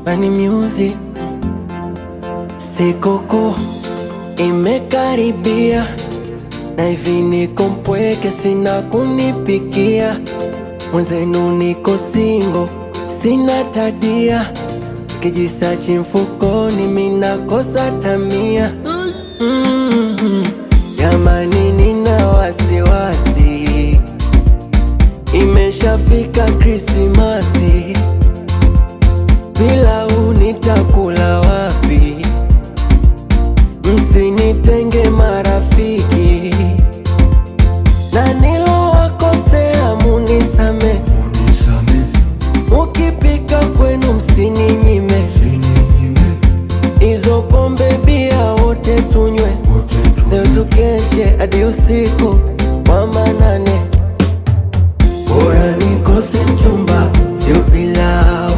Bani Music. Sikukuu imekaribia na hivi niko mpweke, sina kunipikia. Mwenzenu niko single, sina tadia. Kijisachi mfukoni mina kosa tamia. Jamani nina wasiwasi, imeshafika Krismasi. Pilau nitakula wapi? Msinitenge marafiki, na nilowakosea munisame. Ukipika kwenu msininyime, izo pombe bia wote tunywe. Leo tukeshe hadi usiku wa manane. Bora nikose mchumba, sio pilau,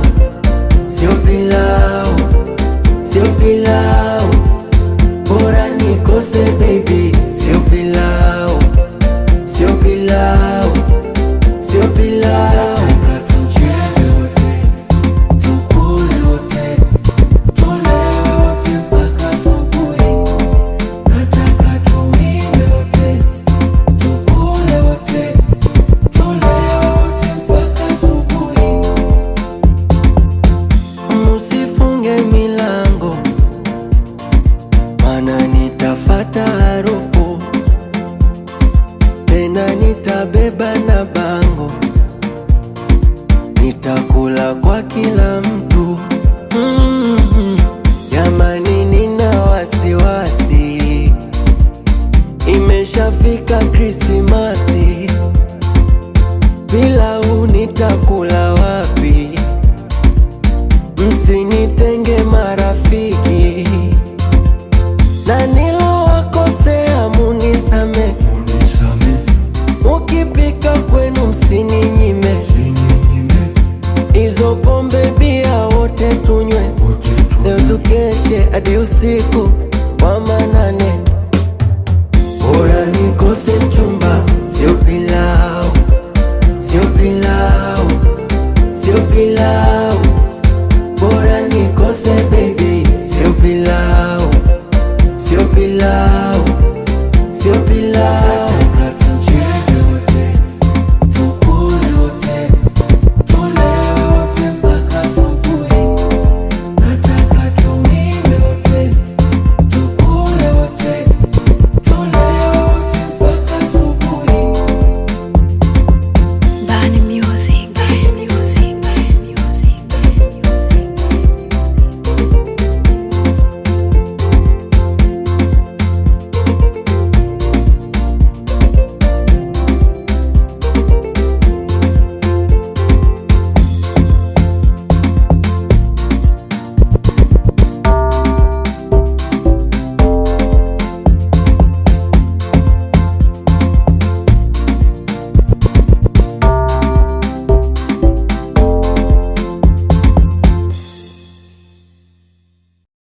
sio pilau, sio pilau. Bora nikose baby, sio pilau, sio pilau, sio pilau. Musifunge milango, mana nitafata harufu. Tena nitabeba na bango, nitakula kwa kila mtu. Jamani nina wasiwasi, imeshafika Krismasi. Pilau nitakula wapi? Msinitenge marafiki, na nilowakosea munisame. Ukipika kwenu msininyime, izo pombe bia wote tunywe. Leo tukeshe hadi usiku wa manane. Bora nikose